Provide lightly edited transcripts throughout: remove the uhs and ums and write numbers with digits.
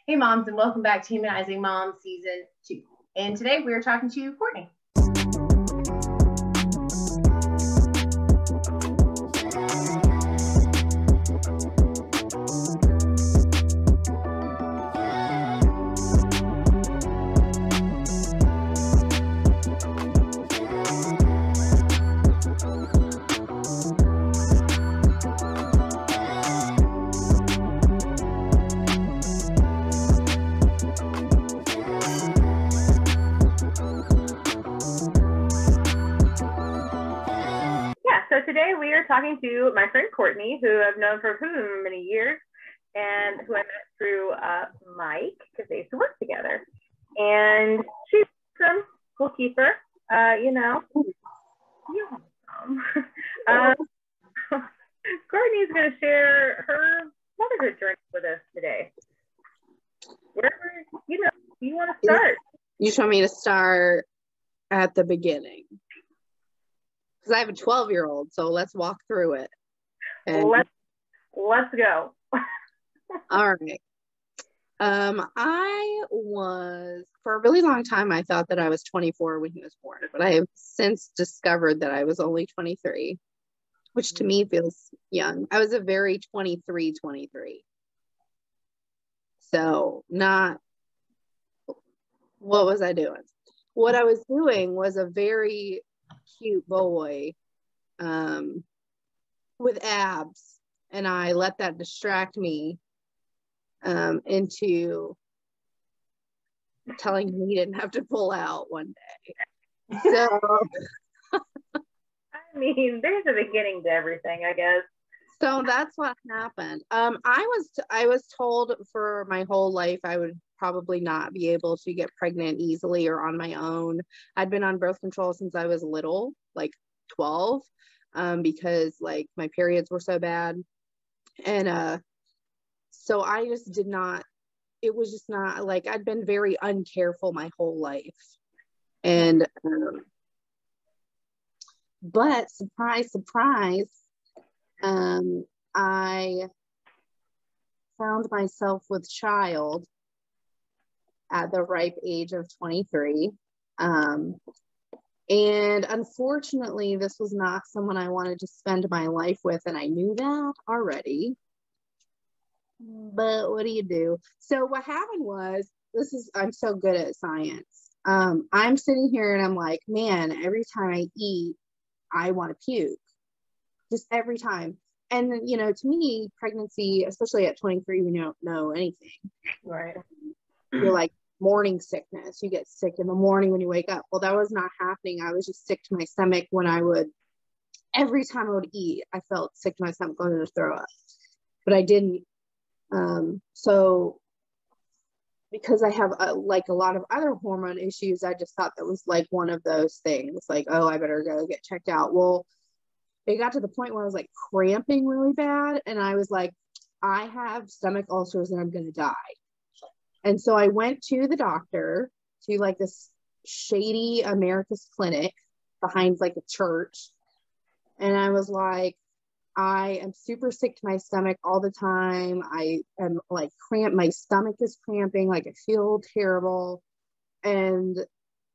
Hey moms, and welcome back to Humanizing Moms Season 2. And today we are talking to Courtney. So today we are talking to my friend Courtney, who I've known for many years, and who I met through Mike, because they used to work together. And she's some bookkeeper, you know. Courtney's going to share her motherhood journey with us today. Wherever, you want to start. You just want me to start at the beginning. Because I have a 12-year-old, so let's walk through it. And let's go. All right. I was, for a really long time, I thought that I was 24 when he was born, but I have since discovered that I was only 23, which to me feels young. I was a very 23. So not, what was I doing? What I was doing was a very cute boy with abs, and I let that distract me into telling him he didn't have to pull out one day. So I mean, there's a beginning to everything, I guess. So that's what happened. I was told for my whole life I would probably not be able to get pregnant easily or on my own. I'd been on birth control since I was little, like 12, because like my periods were so bad. And so I just did not, it was just not, like, I'd been very uncareful my whole life. And but surprise, I found myself with child at the ripe age of 23. And unfortunately, this was not someone I wanted to spend my life with, and I knew that already. But what do you do? So what happened was, I'm so good at science. I'm sitting here and I'm like, man, every time I eat, I want to puke. Just every time. And to me, pregnancy, especially at 23, when you don't know anything, right? You're like morning sickness. You get sick in the morning when you wake up. Well, that was not happening. I was just sick to my stomach every time I would eat, I felt sick to my stomach, going to throw up. But I didn't. So because I have a lot of other hormone issues, I just thought that was like one of those things, like, oh, I better go get checked out. Well, it got to the point where I was like cramping really bad, and I was like, I have stomach ulcers and I'm gonna die. And so I went to the doctor, to like this shady America's clinic behind like a church, and I was like, I am super sick to my stomach all the time. I am like my stomach is cramping, like I feel terrible. And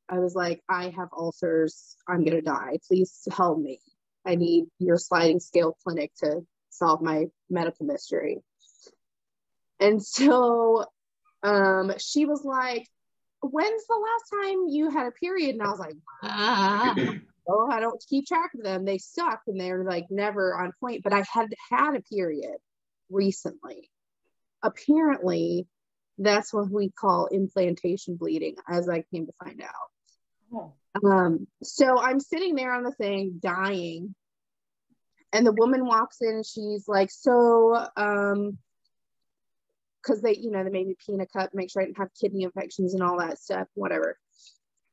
I was like, I have ulcers, I'm gonna die, please help me. I need your sliding scale clinic to solve my medical mystery. And so she was like, when's the last time you had a period? And I was like, oh, I don't keep track of them. They suck, and they're like never on point. But I had a period recently. Apparently, that's what we call implantation bleeding, as I came to find out. Oh. So I'm sitting there on the thing, dying, and the woman walks in, and she's like, so, because they made me pee in a cup, make sure I didn't have kidney infections and all that stuff, whatever.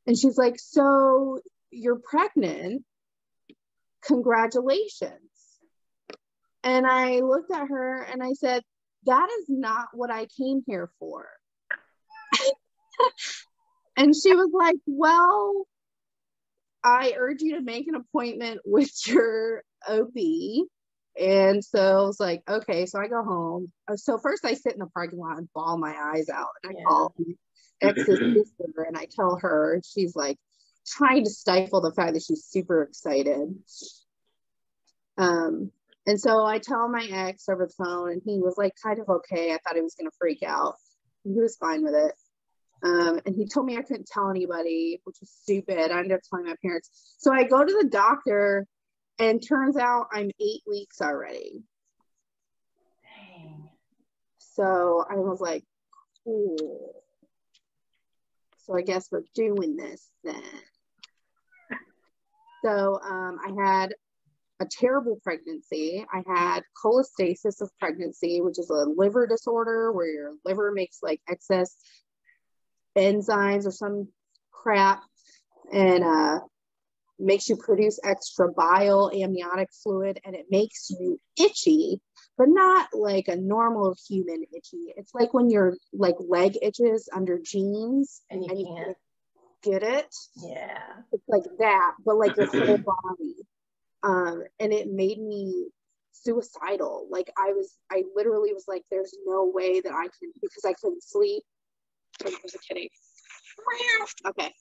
And she's like, so you're pregnant, congratulations. And I looked at her and I said, that is not what I came here for. And she was like, well, I urge you to make an appointment with your OB And so I was like, okay, so I go home. So first I sit in the parking lot and bawl my eyes out. And I call my ex's sister and I tell her, and she's like trying to stifle the fact that she's super excited. And so I tell my ex over the phone, and he was like kind of okay. I thought he was going to freak out. He was fine with it. And he told me I couldn't tell anybody, which was stupid. I ended up telling my parents. So I go to the doctor, and turns out I'm 8 weeks already. Dang. So I was like, cool. So I guess we're doing this then. So I had a terrible pregnancy. I had cholestasis of pregnancy, which is a liver disorder where your liver makes like excess enzymes or some crap and makes you produce extra bile, amniotic fluid, and it makes you itchy, but not like a normal human itchy. It's like when your like leg itches under jeans and you can't get it. Yeah. It's like that, but like your whole body. And it made me suicidal. Like I literally was like, there's no way that I can, because I couldn't sleep. Oh, there's a kitty. Okay.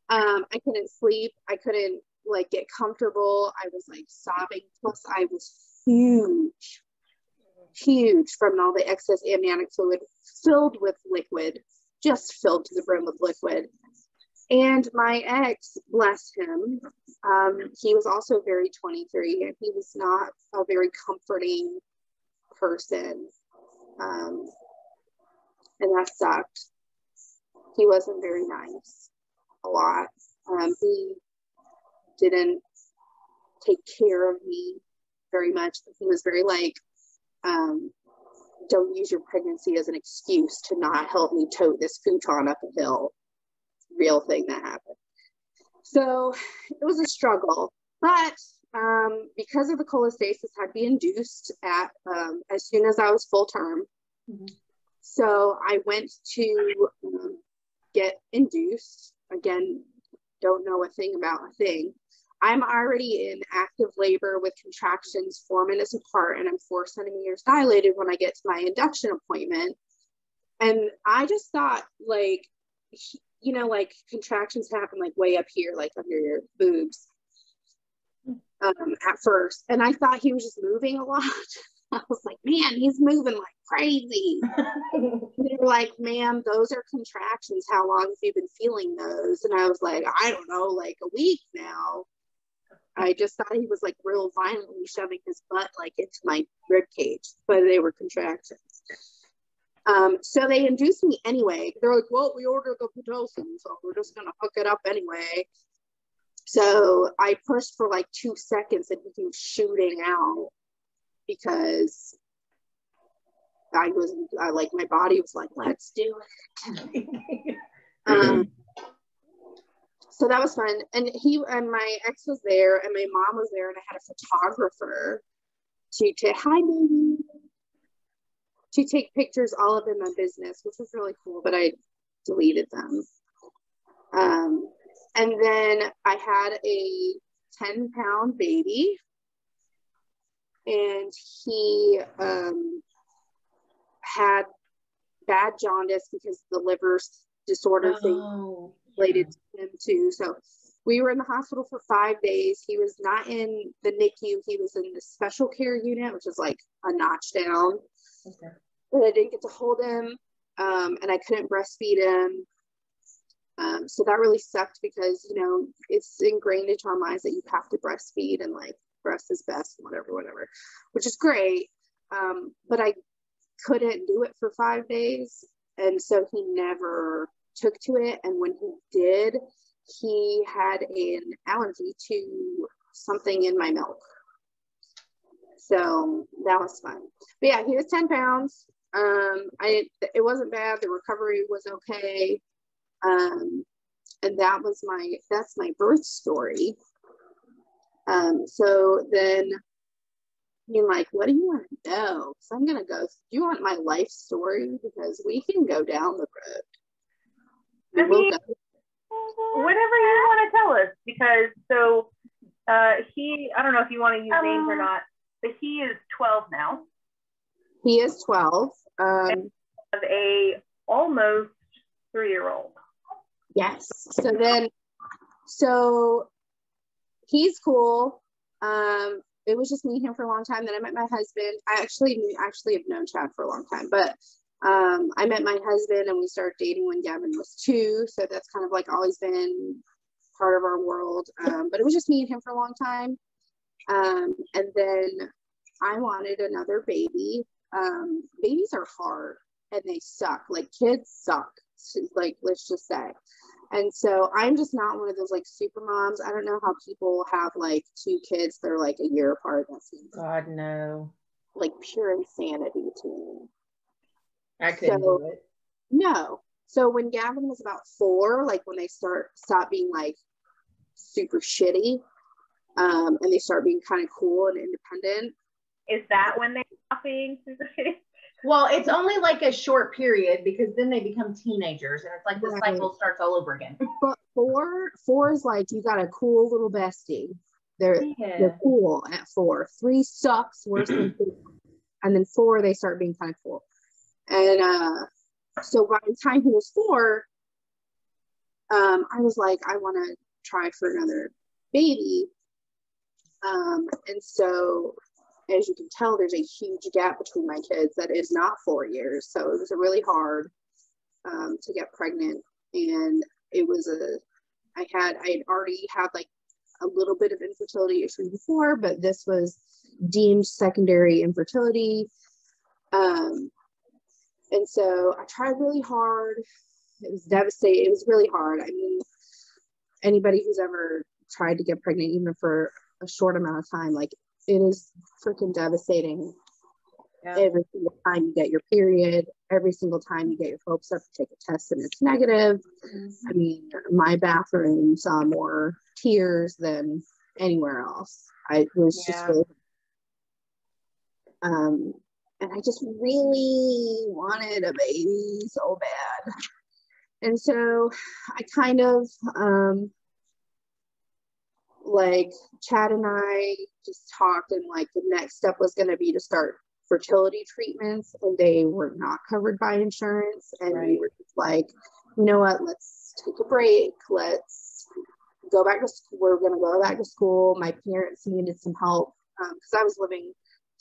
I couldn't sleep. I couldn't like get comfortable. I was like sobbing. Plus I was huge from all the excess amniotic fluid, filled with liquid, just filled to the brim with liquid. And my ex, bless him, he was also very 23, and he was not a very comforting person. And that sucked. He wasn't very nice a lot. He didn't take care of me very much. He was very like, don't use your pregnancy as an excuse to not help me tote this futon up a hill. Real thing that happened. So it was a struggle, but because of the cholestasis had to be induced at as soon as I was full term. Mm-hmm. So I went to get induced. Again, don't know a thing about a thing. I'm already in active labor with contractions 4 minutes apart, and I'm 4 centimeters dilated when I get to my induction appointment. And I just thought, like, you know, like contractions happen like way up here, like under your boobs at first. And I thought he was just moving a lot. I was like, man, he's moving like crazy. They were like, ma'am, those are contractions. How long have you been feeling those? And I was like, I don't know, like a week now. I just thought he was like real violently shoving his butt like into my rib cage, but they were contractions. So they induced me anyway. They're like, well, we ordered the Pitocin, so we're just going to hook it up anyway. So I pushed for like 2 seconds and he was shooting out because I like, my body was like, let's do it. So that was fun. And my ex was there and my mom was there, and I had a photographer to hi baby, to take pictures all up in my business, which was really cool, but I deleted them. And then I had a 10-pound baby, and he had bad jaundice because the liver disorder thing related to him too. So we were in the hospital for 5 days. He was not in the NICU. He was in the special care unit, which is like a notch down. Okay. And I didn't get to hold him, and I couldn't breastfeed him. So that really sucked because, you know, it's ingrained into our minds that you have to breastfeed and like breast is best, whatever, which is great. But I couldn't do it for 5 days. And so he never took to it. And when he did, he had an allergy to something in my milk. So that was fun. But yeah, he was 10 pounds. It wasn't bad. The recovery was okay. And that's my birth story. So then you're like, what do you want to know? So I'm going to go, do you want my life story? Because we can go down the road. Whatever you want to tell us, because I don't know if you want to use names or not. but he is 12 now. He is 12. And of a almost 3-year-old. Yes. So he's cool. It was just me and him for a long time. Then I met my husband. I actually have known Chad for a long time, but I met my husband and we started dating when Gavin was 2. So that's kind of like always been part of our world. But it was just me and him for a long time. And then I wanted another baby. Babies are hard and they suck. Like, kids suck. Like, let's just say. And so I'm just not one of those like super moms. I don't know how people have like 2 kids that are like a year apart. That seems God, no. like pure insanity to me. I couldn't do it. No. So when Gavin was about 4, like when they stop being like super shitty, and they start being kind of cool and independent. Is that when they stop being super shitty? Well, it's only like a short period because then they become teenagers and it's like the Right. cycle starts all over again. But 4 is like you got a cool little bestie. They're cool at 4. 3 sucks worse than 4. And then 4 they start being kind of cool. And so by the time he was 4, I was like, I want to try for another baby. And so as you can tell, there's a huge gap between my kids that is not 4 years. So it was really hard to get pregnant. And it was I had already had like a little bit of infertility issues before, but this was deemed secondary infertility. And so I tried really hard. It was devastating. It was really hard. I mean, anybody who's ever tried to get pregnant, even for a short amount of time, like, it is freaking devastating. Yeah. Every single time you get your period, every single time you get your hopes up to take a test and it's negative. Mm-hmm. I mean, my bathroom saw more tears than anywhere else. I was just really, and I just really wanted a baby so bad. And so I kind of, like, Chad and I just talked, and like the next step was going to be to start fertility treatments, and they were not covered by insurance. And we were just like, you know what, let's take a break. Let's go back to school. We're going to go back to school. My parents needed some help because I was living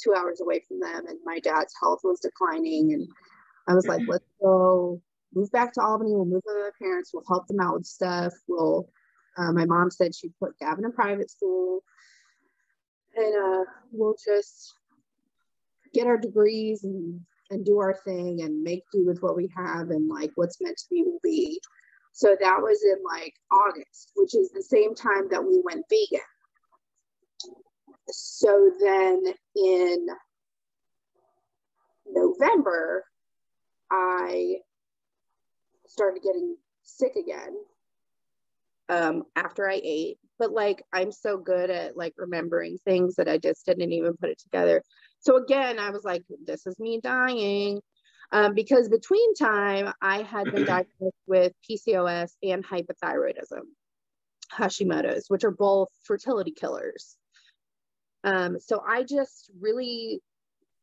2 hours away from them, and my dad's health was declining. And I was like, let's go move back to Albany. We'll move with my parents. We'll help them out with stuff. My mom said she'd put Gavin in private school, and we'll just get our degrees and do our thing and make do with what we have, and like what's meant to be will be. So that was in like August, which is the same time that we went vegan. So then in November, I started getting sick again. After I ate, but like I'm so good at like remembering things that I just didn't even put it together. So again, I was like, this is me dying, because between time I had been diagnosed with PCOS and hypothyroidism, Hashimoto's, which are both fertility killers. So I just really,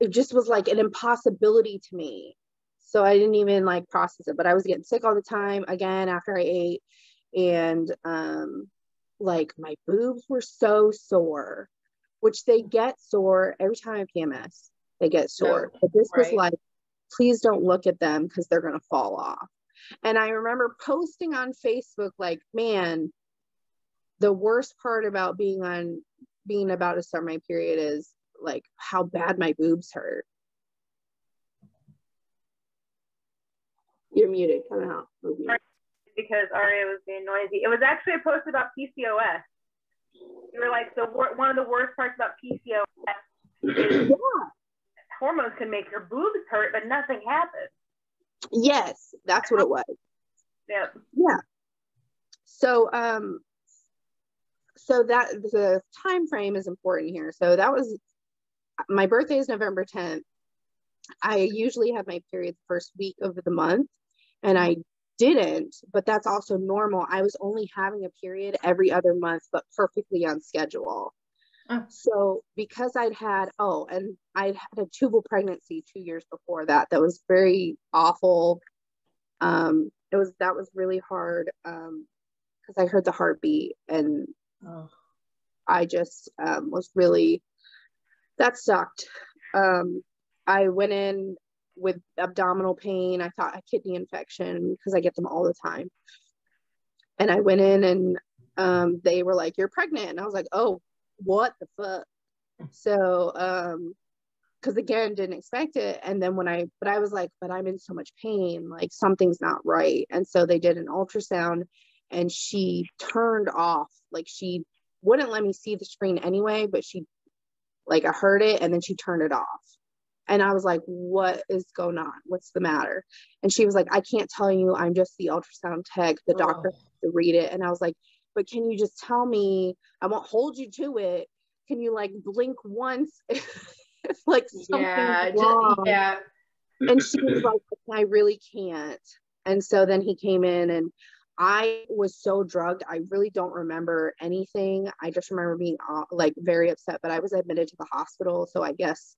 it just was like an impossibility to me. So I didn't even like process it, but I was getting sick all the time again after I ate. And like my boobs were so sore, which they get sore every time I have PMS. They get sore. But this was like, please don't look at them because they're going to fall off. And I remember posting on Facebook, like, man, the worst part about being about to start my period is like how bad my boobs hurt. You're muted. Come out. Because Aria was being noisy. It was actually a post about PCOS. You were like, one of the worst parts about PCOS is hormones can make your boobs hurt, but nothing happens. Yes, that's what it was. Yep. Yeah. So so that the time frame is important here. So that was, my birthday is November 10th. I usually have my period the first week of the month, and I didn't, but that's also normal. I was only having a period every other month, but perfectly on schedule. So because and I'd had a tubal pregnancy 2 years before that was very awful. That was really hard because I heard the heartbeat, and I just was really, that sucked. I went in with abdominal pain. I thought a kidney infection because I get them all the time. And I went in and they were like, "You're pregnant." And I was like, "Oh, what the fuck?" So, because again, didn't expect it. And then but I was like, "But I'm in so much pain, like something's not right." And so they did an ultrasound and she turned off, like she wouldn't let me see the screen anyway, but I heard it and then she turned it off. And I was like, "What is going on? What's the matter?" And she was like, "I can't tell you. I'm just the ultrasound tech. The doctor has to read it." And I was like, "But can you just tell me? I won't hold you to it. Can you blink once if something's wrong?" And she was like, "I really can't." And so then he came in and I was so drugged. I really don't remember anything. I just remember being very upset, but I was admitted to the hospital. So I guess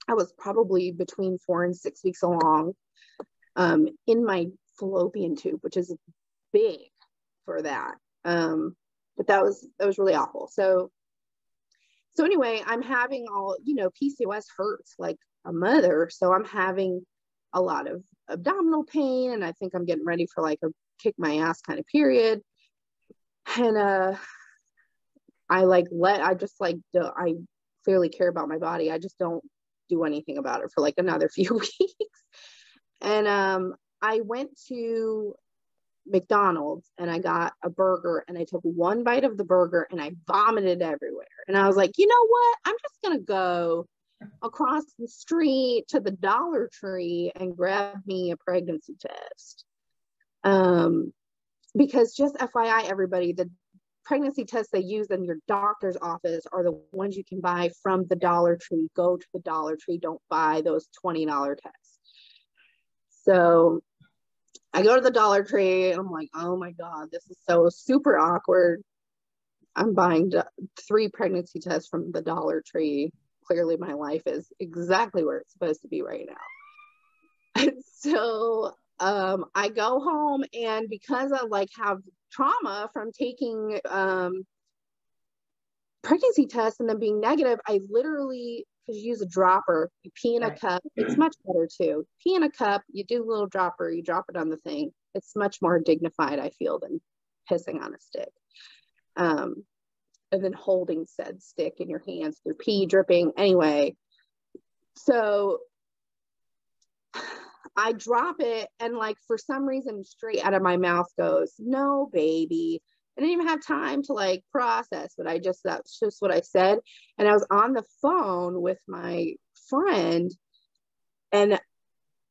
I was probably between 4 and 6 weeks along in my fallopian tube, which is big for that. But that was really awful. So anyway, I'm having all, PCOS hurts like a mother. So I'm having a lot of abdominal pain, and I think I'm getting ready for a kick my ass kind of period. And I clearly care about my body. I just don't do anything about it for another few weeks. And I went to McDonald's and I got a burger and I took one bite of the burger and I vomited everywhere. And I was like, "You know what? I'm just going to go across the street to the Dollar Tree and grab me a pregnancy test." Because just FYI, everybody, the pregnancy tests they use in your doctor's office are the ones you can buy from the Dollar Tree. Go to the Dollar Tree. Don't buy those $20 tests. So I go to the Dollar Tree and I'm like, "Oh my God, this is so super awkward. I'm buying 3 pregnancy tests from the Dollar Tree. Clearly my life is exactly where it's supposed to be right now." And so I go home, and because I have trauma from taking pregnancy tests and then being negative, I literally, because you use a dropper, you pee in a cup. It's much better too. Pee in a cup, you do a little dropper, you drop it on the thing. It's much more dignified, I feel, than pissing on a stick. And then holding said stick in your hands, through pee dripping. Anyway, so I drop it, and for some reason straight out of my mouth goes, "No, baby." I didn't even have time to process, but that's just what I said. And I was on the phone with my friend, and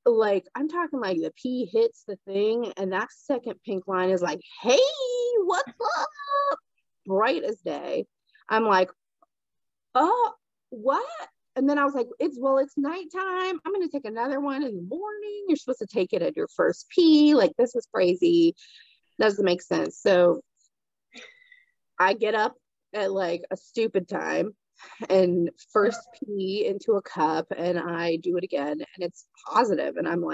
I'm talking the pee hits the thing, and that second pink line is like, "Hey, what's up?" Bright as day. I'm like, "Oh, what?" And then I was like, it's nighttime. I'm going to take another one in the morning. You're supposed to take it at your first pee. This is crazy. Doesn't make sense. So I get up at a stupid time and first pee into a cup, and I do it again, and it's positive. And I'm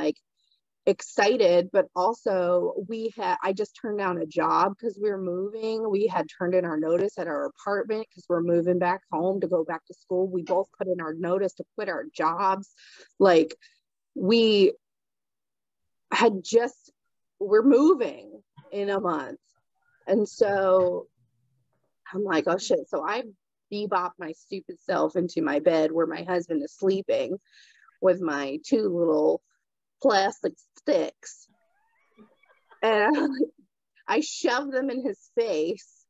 excited, but also I just turned down a job because we were moving. We had turned in our notice at our apartment because we're moving back home to go back to school. We both put in our notice to quit our jobs. We're moving in a month. And so I'm like, "Oh shit." So I bebop my stupid self into my bed where my husband is sleeping with my 2 little plastic sticks, and I shove them in his face,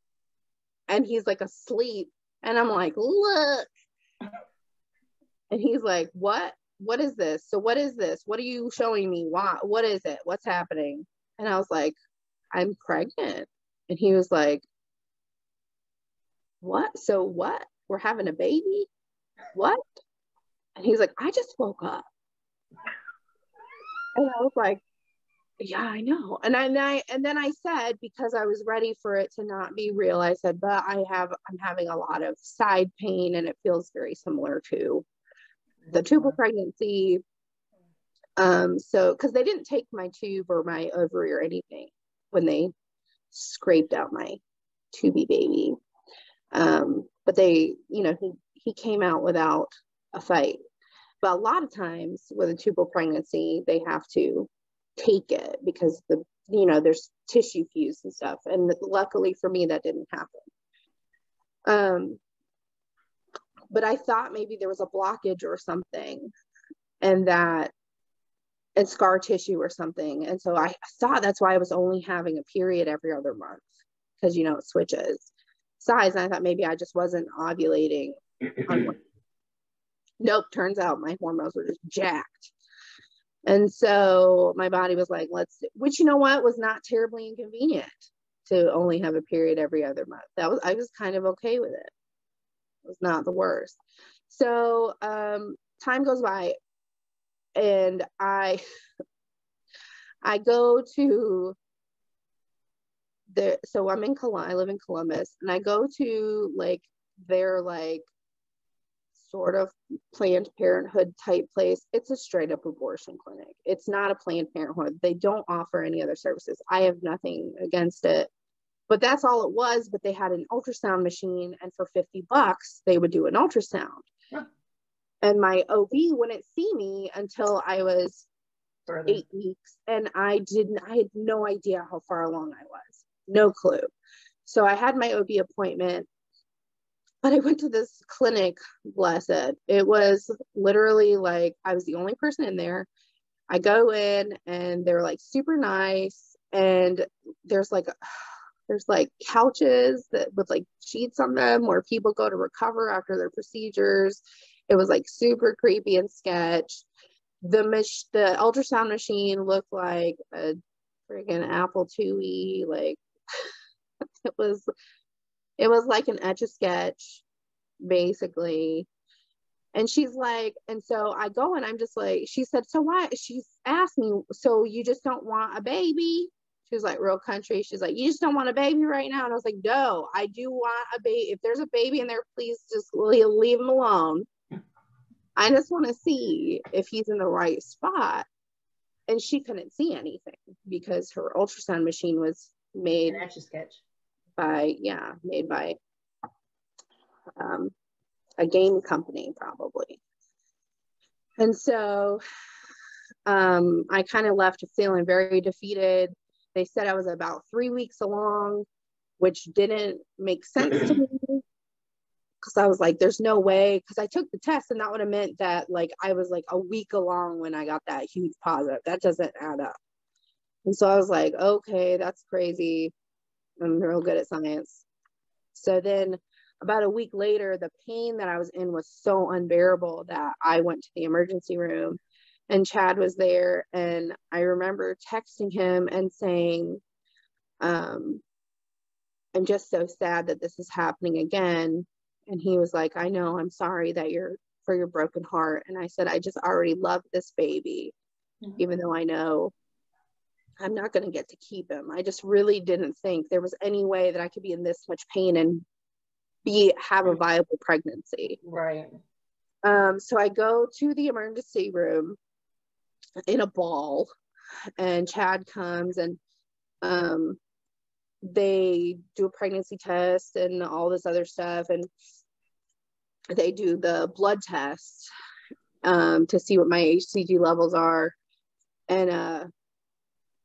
and he's asleep, and I'm like, "Look." And he's like, what is this? So what is this? What are you showing me? What is it? What's happening? And I was like, "I'm pregnant." And he was like, "What? So what? We're having a baby? What?" And he's like, "I just woke up." And I was like, Yeah, I know. And then I said, because I was ready for it to not be real, I said, but I'm having a lot of side pain and it feels very similar to the tubal pregnancy. So, because they didn't take my tube or my ovary or anything when they scraped out my tubey baby. But they, he came out without a fight. But a lot of times with a tubal pregnancy, they have to take it because there's tissue fuse and stuff. And luckily for me, that didn't happen. But I thought maybe there was a blockage or something and scar tissue or something. And so I thought that's why I was only having a period every other month, because, it switches size. And I thought maybe I just wasn't ovulating. Nope. Turns out my hormones were just jacked. And so my body was like, which, was not terribly inconvenient to only have a period every other month. I was kind of okay with it. It was not the worst. So time goes by and I go to so I live in Columbus, and I go to their sort of Planned Parenthood type place. It's a straight up abortion clinic. It's not a Planned Parenthood. They don't offer any other services. I have nothing against it, but that's all it was. But they had an ultrasound machine, and for $50 they would do an ultrasound. Huh. And my OB wouldn't see me until I was 8 weeks, and I had no idea how far along I was. No clue. So I had my OB appointment, but I went to this clinic, blessed. It was literally I was the only person in there. I go in and they're super nice. And there's couches with sheets on them where people go to recover after their procedures. It was super creepy and sketch. The ultrasound machine looked like a friggin' Apple IIe. It was like an Etch-a-Sketch, basically. And she's and so I go and I'm just she said, so why? She asked me, so you just don't want a baby? She was real country. She's you just don't want a baby right now? And I was no, I do want a baby. If there's a baby in there, please just leave him alone. I just want to see if he's in the right spot. And she couldn't see anything because her ultrasound machine was made by a game company probably. And so I kind of left feeling very defeated. They said I was about 3 weeks along, which didn't make sense to me, because I was there's no way, because I took the test and that would have meant that I was a week along when I got that huge positive. That doesn't add up. And so I was okay, that's crazy. I'm real good at science. So then about a week later, the pain that I was in was so unbearable that I went to the emergency room, and Chad was there. And I remember texting him and saying, I'm just so sad that this is happening again. And he was I know, I'm sorry for your broken heart. And I said, I just already love this baby, even though I know I'm not going to get to keep him. I just really didn't think there was any way that I could be in this much pain and have a viable pregnancy. Right. So I go to the emergency room in a ball, and Chad comes, and they do a pregnancy test and all this other stuff, and they do the blood test to see what my HCG levels are, and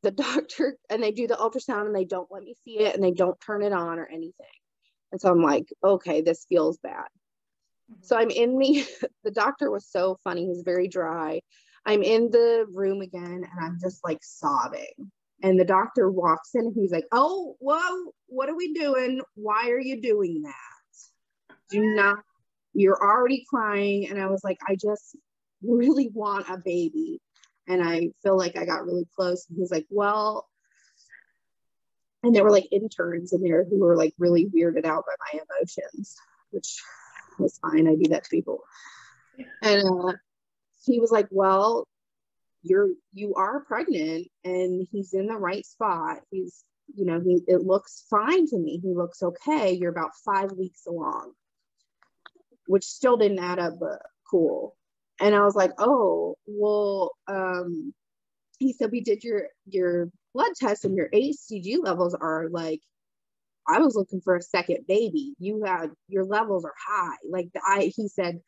the doctor, and they do the ultrasound, and they don't let me see it, and they don't turn it on or anything. And so I'm okay, this feels bad. So I'm in the doctor was so funny. He was very dry. I'm in the room again, and I'm just sobbing. And the doctor walks in, and he's oh, whoa, what are we doing? Why are you doing that? You're already crying. And I was I just really want a baby. And I feel I got really close. And he's well, and there were interns in there who were really weirded out by my emotions, which was fine. I do that to people. And he was well, you are pregnant and he's in the right spot. He's, it looks fine to me. He looks okay. You're about 5 weeks along, which still didn't add up, but cool. And I was like, oh, well, he said, we did your blood test and your HCG levels are like, I was looking for a second baby. Your levels are high. Like he said,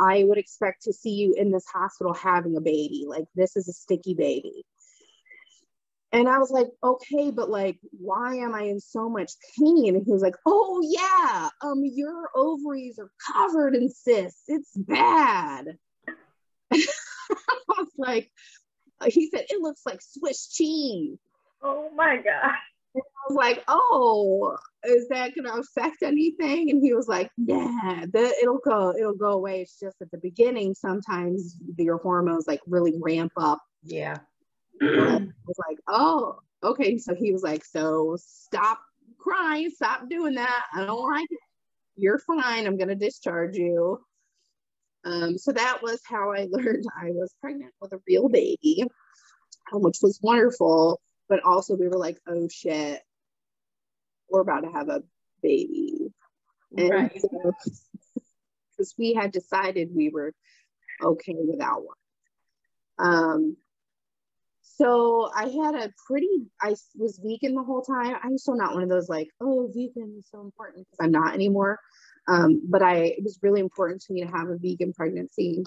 I would expect to see you in this hospital having a baby. Like, this is a sticky baby. And I was like, okay, but like, why am I in so much pain? And he was like, oh yeah, your ovaries are covered in cysts. It's bad. I was like, he said, it looks like Swiss cheese. Oh my God. And I was like, oh, is that going to affect anything? And he was like, yeah, it'll go away. It's just at the beginning, sometimes your hormones like really ramp up. Yeah. I was like, oh, okay. So he was like, so stop crying, stop doing that. I don't like it. You're fine. I'm going to discharge you. So that was how I learned I was pregnant with a real baby, which was wonderful. But also we were like, oh shit, we're about to have a baby. And right. Because we had decided we were okay without one. So I was vegan the whole time. I'm still not one of those like, oh, vegan is so important, because I'm not anymore. But it was really important to me to have a vegan pregnancy.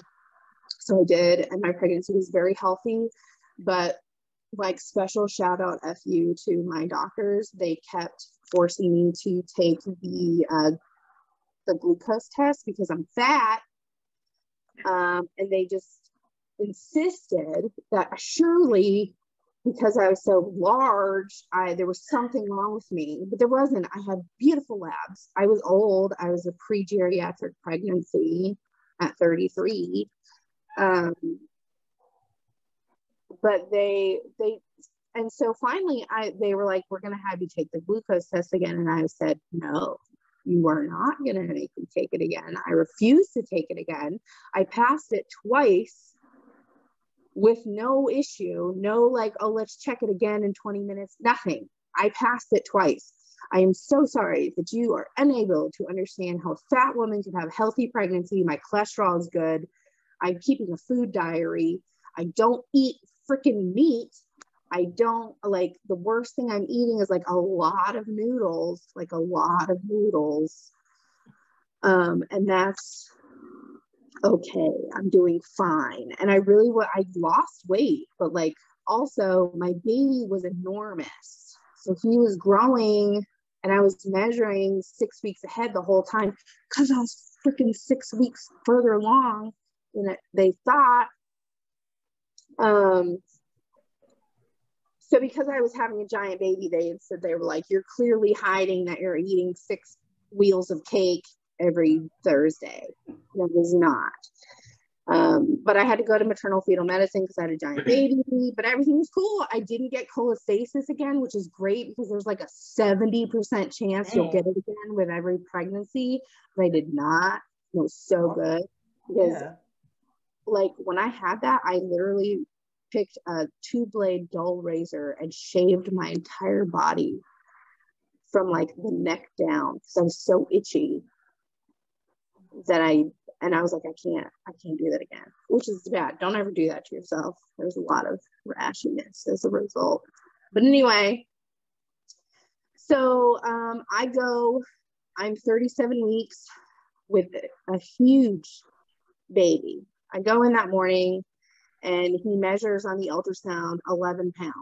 So I did, and my pregnancy was very healthy, but like special shout out FU to my doctors. They kept forcing me to take the glucose test because I'm fat. And they just insisted that surely because I was so large, there was something wrong with me, but there wasn't. I had beautiful labs. I was old. I was a pre-geriatric pregnancy at 33. But and so finally they were like, we're going to have you take the glucose test again. And I said, no, you are not going to make me take it again. I refuse to take it again. I passed it twice with no issue, no like, oh, let's check it again in 20 minutes, nothing. I passed it twice. I am so sorry that you are unable to understand how a fat woman can have healthy pregnancy. My cholesterol is good. I'm keeping a food diary. I don't eat freaking meat. I don't like, the worst thing I'm eating is like a lot of noodles. And that's okay. I'm doing fine. And I lost weight, but like also my baby was enormous. So he was growing and I was measuring 6 weeks ahead the whole time because I was freaking 6 weeks further along than they thought. So because I was having a giant baby, they were like, you're clearly hiding that you're eating 6 wheels of cake every Thursday. That was not. But I had to go to maternal fetal medicine because I had a giant baby, but everything was cool. I didn't get cholestasis again, which is great because there's like a 70% chance you'll get it again with every pregnancy, but I did not. It was so good because like when I had that, I literally picked a 2-blade dull razor and shaved my entire body from like the neck down because I was so itchy that I was like, I can't do that again, which is bad. Don't ever do that to yourself. There's a lot of rashiness as a result. But anyway, so I'm 37 weeks with a huge baby. I go in that morning and he measures on the ultrasound 11 pounds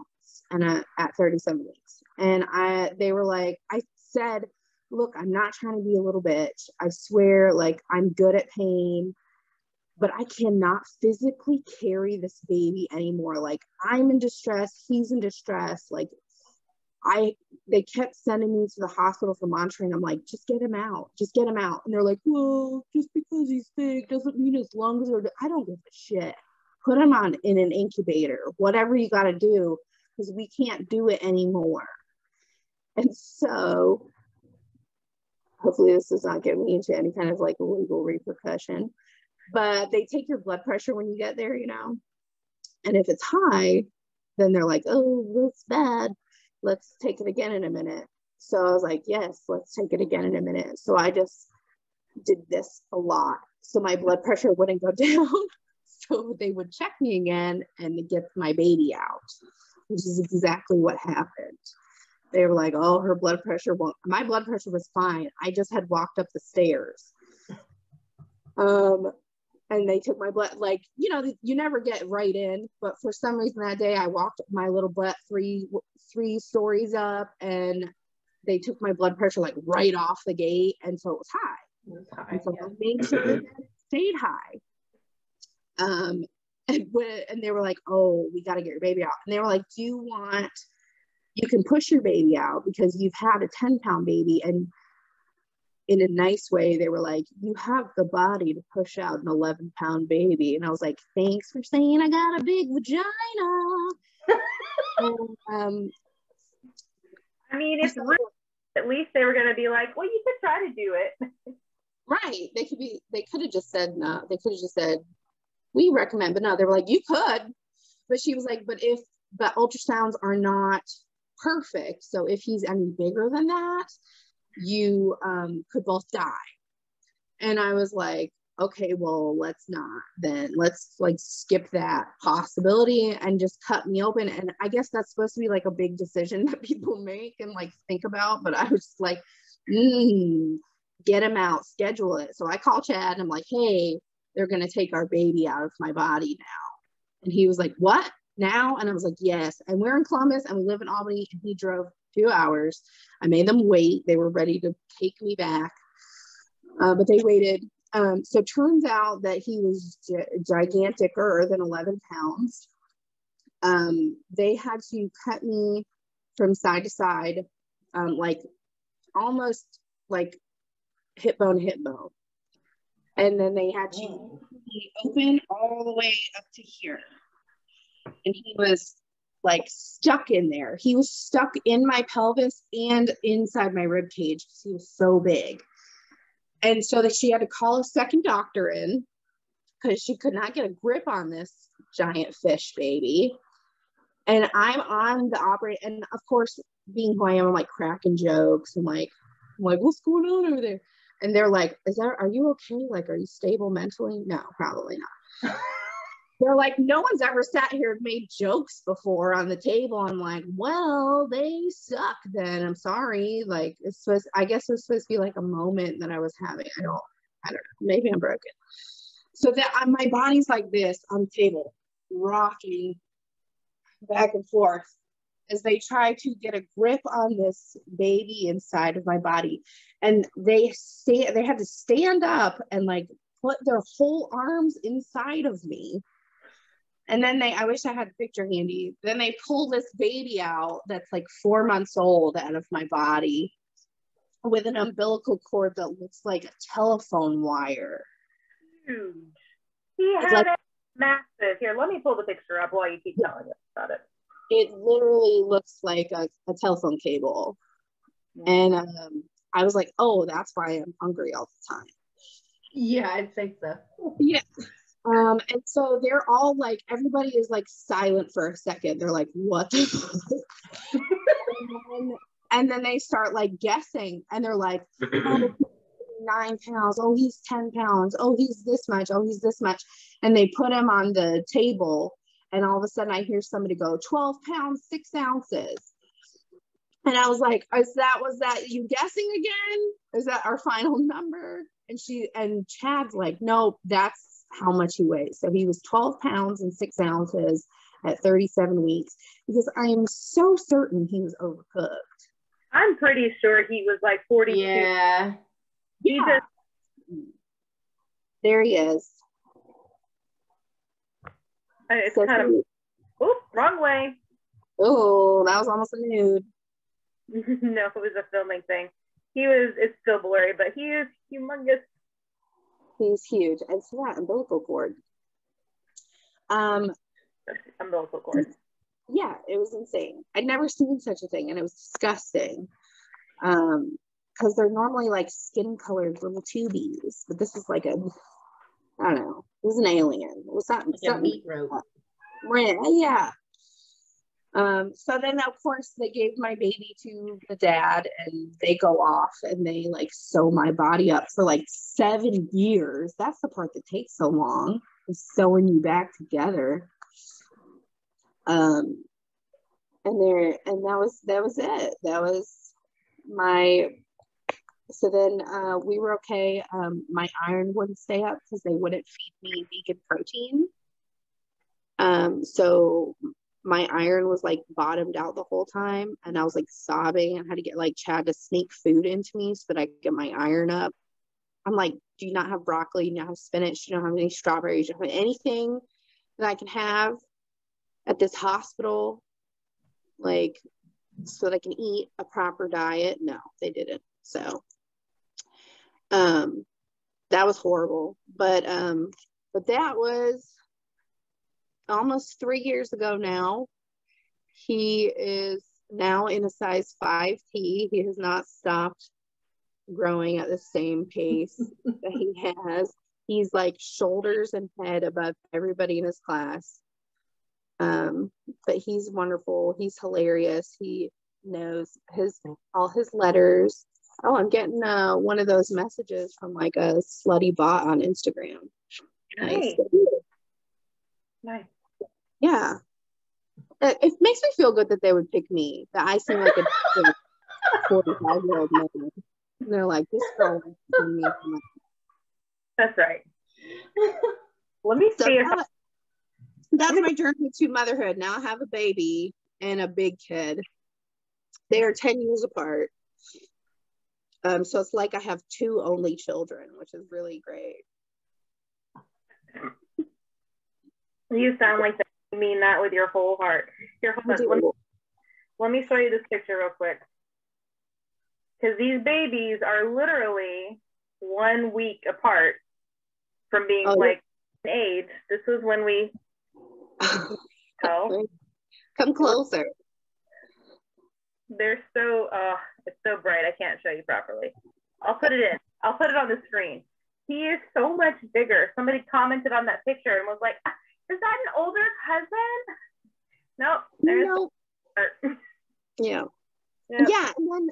and at 37 weeks. And they were like, I said, look, I'm not trying to be a little bitch. I swear, like, I'm good at pain, but I cannot physically carry this baby anymore. Like, I'm in distress. He's in distress. Like, they kept sending me to the hospital for monitoring. I'm like, just get him out. Just get him out. And they're like, well, just because he's sick doesn't mean his lungs are, I don't give a shit. Put him in an incubator, whatever you got to do, because we can't do it anymore. And so hopefully this does not get me into any kind of like legal repercussion, but they take your blood pressure when you get there, you know? And if it's high, then they're like, oh, that's bad. Let's take it again in a minute. So I was like, yes, let's take it again in a minute. So I just did this a lot. So my blood pressure wouldn't go down. So they would check me again and get my baby out, which is exactly what happened. They were like, oh, her blood pressure won't. My blood pressure was fine. I just had walked up the stairs. And they took my blood, like, you know, you never get right in, but for some reason that day I walked my little butt three stories up, and they took my blood pressure like right off the gate, and so it was high. And so I made sure that it stayed high. And they were like, oh, we got to get your baby out. And they were like, you can push your baby out because you've had a 10-pound baby. And in a nice way, they were like, you have the body to push out an 11-pound baby. And I was like, thanks for saying I got a big vagina. And, I mean, it's real. At least they were going to be like, well, you could try to do it. Right. They could have just said no. They could have just said, we recommend, but no, they were like, you could. But she was like, but ultrasounds are not perfect. So if he's any bigger than that, you could both die. And I was like, okay, well, let's not then. Let's like skip that possibility and just cut me open. And I guess that's supposed to be like a big decision that people make and like think about. But I was just like, get him out, schedule it. So I called Chad and I'm like, hey, they're going to take our baby out of my body now. And he was like, what, now? And I was like, yes. And we're in Columbus and we live in Albany, and he drove 2 hours. I made them wait. They were ready to take me back, but they waited. So turns out that he was giganticer than 11 pounds. They had to cut me from side to side, like almost like hip bone to hip bone. And then they had to open all the way up to here. And he was like stuck in there. He was stuck in my pelvis and inside my rib cage because he was so big. And so that she had to call a second doctor in because she could not get a grip on this giant fish baby. And I'm on the operating, and of course, being who I am, I'm like cracking jokes. I'm like, what's going on over there? And they're like, are you okay? Like, are you stable mentally? No, probably not. They're like, no one's ever sat here and made jokes before on the table. I'm like, well, they suck then. I'm sorry. Like, I guess it was supposed to be like a moment that I was having. I don't know. Maybe I'm broken. So that my body's like this on the table, rocking back and forth as they try to get a grip on this baby inside of my body. And they had to stand up and like put their whole arms inside of me. And then I wish I had a picture handy. Then they pull this baby out that's like 4 months old out of my body with an umbilical cord that looks like a telephone wire. Huge. He had it massive. Here, let me pull the picture up while you keep telling us about it. It literally looks like a telephone cable. And I was like, oh, that's why I'm hungry all the time. Yeah, I'd say so. Yeah. And so they're all like, everybody is like silent for a second. They're like, what the fuck? and then they start like guessing, and they're like, oh, 9 pounds. Oh, he's 10 pounds. Oh, he's this much. Oh, he's this much. And they put him on the table. And all of a sudden I hear somebody go, 12 pounds, 6 ounces. And I was like, was that you guessing again? Is that our final number? And Chad's like, no, that's how much he weighs. So he was 12 pounds and 6 ounces at 37 weeks, because I am so certain he was overcooked. I'm pretty sure he was like 42. Yeah. There he is. It's so kind of, oops, wrong way. Oh, that was almost a nude. No, it was a filming thing. It's still blurry, but he is humongous. He's huge. And so that umbilical cord. Umbilical cord. Yeah, it was insane. I'd never seen such a thing, and it was disgusting. Because they're normally like skin colored little tubies, but this is like I don't know. It was an alien. It was something. Like a meat rope. Right. Yeah. So then of course they gave my baby to the dad and they go off and they like sew my body up for like 7 years. That's the part that takes so long, is sewing you back together. And that was it. That was my, so then we were okay. My iron wouldn't stay up because they wouldn't feed me vegan protein. So my iron was like bottomed out the whole time, and I was like sobbing and had to get like Chad to sneak food into me so that I could get my iron up. I'm like, do you not have broccoli? Do you not have spinach? Do you don't have any strawberries? Do you have anything that I can have at this hospital, like, so that I can eat a proper diet? No, they didn't. So that was horrible. But that was almost 3 years ago now. He is now in a size 5T. He has not stopped growing at the same pace that he has. He's like shoulders and head above everybody in his class. But he's wonderful. He's hilarious. He knows all his letters. Oh, I'm getting one of those messages from like a slutty bot on Instagram. Nice. Nice. Yeah. It makes me feel good that they would pick me, that I seem like a 45-year-old man. And they're like, this girl wants to send me. That's right. Let me see. That's my journey to motherhood. Now I have a baby and a big kid. They are 10 years apart. So it's like I have 2 only children, which is really great. You sound like that. You mean that with your whole heart. Here, hold on. Let me show you this picture real quick. Because these babies are literally 1 week apart from being like age. This was when we come closer. They're so it's so bright I can't show you properly. I'll put it on the screen. He is so much bigger. Somebody commented on that picture and was like, is that an older cousin? Nope. Yeah. Yeah. And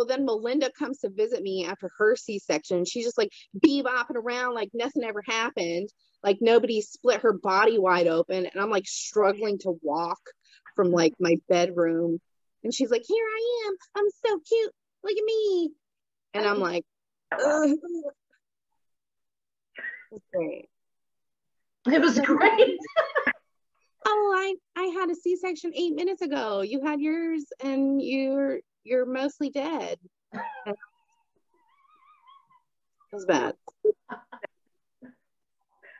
then Melinda comes to visit me after her C-section. She's just like bebopping around like nothing ever happened. Like nobody split her body wide open. And I'm like struggling to walk from like my bedroom. And she's like, here I am. I'm so cute. Look at me. And I'm like, ugh. It's great. It was great. Oh, I had a C-section 8 minutes ago. You had yours and you're mostly dead. It was bad.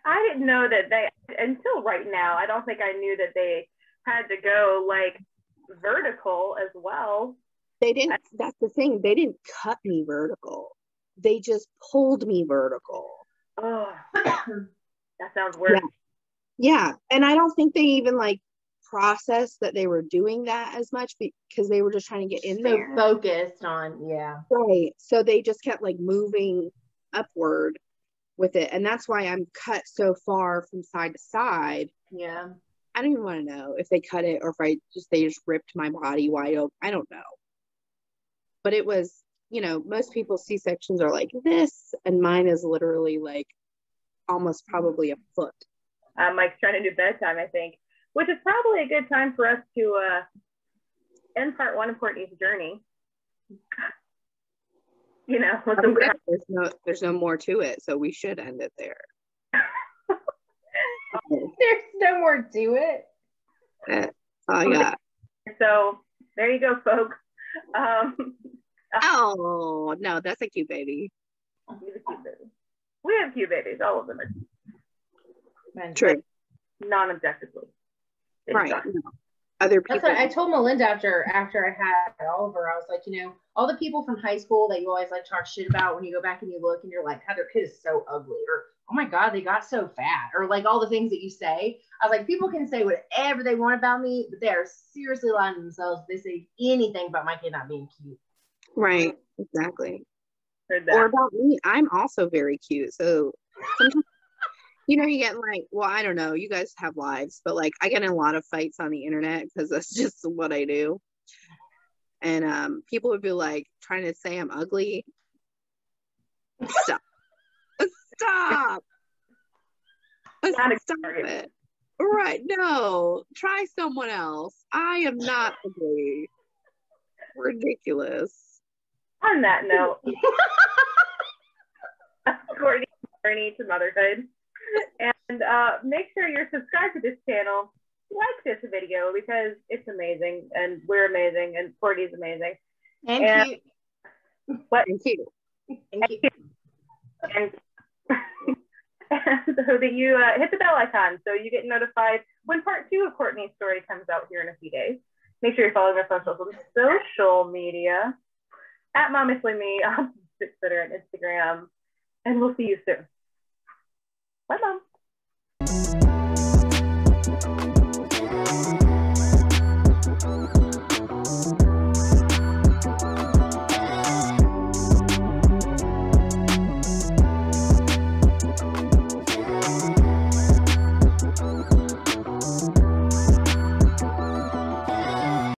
I didn't know that they, until right now, I don't think I knew that they had to go like vertical as well. They didn't, that's the thing. They didn't cut me vertical. They just pulled me vertical. Oh, that sounds worse. Yeah. And I don't think they even like processed that they were doing that as much because they were just trying to get in there. Focused on, yeah. Right. So they just kept like moving upward with it. And that's why I'm cut so far from side to side. Yeah. I don't even want to know if they cut it or if they just ripped my body wide open. I don't know. But it was, most people's C-sections are like this, and mine is literally like almost probably a foot. Mike's trying to do bedtime, I think, which is probably a good time for us to end part 1 of Courtney's journey. There's no more to it, so we should end it there. There's no more to it. That's all I got. So there you go, folks. Oh no, that's a cute baby. He's a cute baby. We have cute babies. All of them are. True. Non-objectively. Right. No. Other people. That's what I told Melinda after I had Oliver. I was like, all the people from high school that you always like talk shit about, when you go back and you look and you're like, Heather, kid is so ugly, or oh my God, they got so fat, or like all the things that you say. I was like, people can say whatever they want about me, but they are seriously lying to themselves if they say anything about my kid not being cute. Right. Exactly. Or about me. I'm also very cute. So You know, you get like, well, I don't know, you guys have lives, but like I get in a lot of fights on the internet because that's just what I do. And people would be like trying to say I'm ugly. Stop. Stop. Stop it. Right. No. Try someone else. I am not ugly. Ridiculous. On that note, Courtney's journey to motherhood. And make sure you're subscribed to this channel. Like this video because it's amazing and we're amazing and Courtney's amazing. And cute. What? Thank you. Thank you. And so that you hit the bell icon so you get notified when part 2 of Courtney's story comes out here in a few days. Make sure you're following us on social media at Momestly on Twitter and Instagram. And we'll see you soon. Bye, Mom.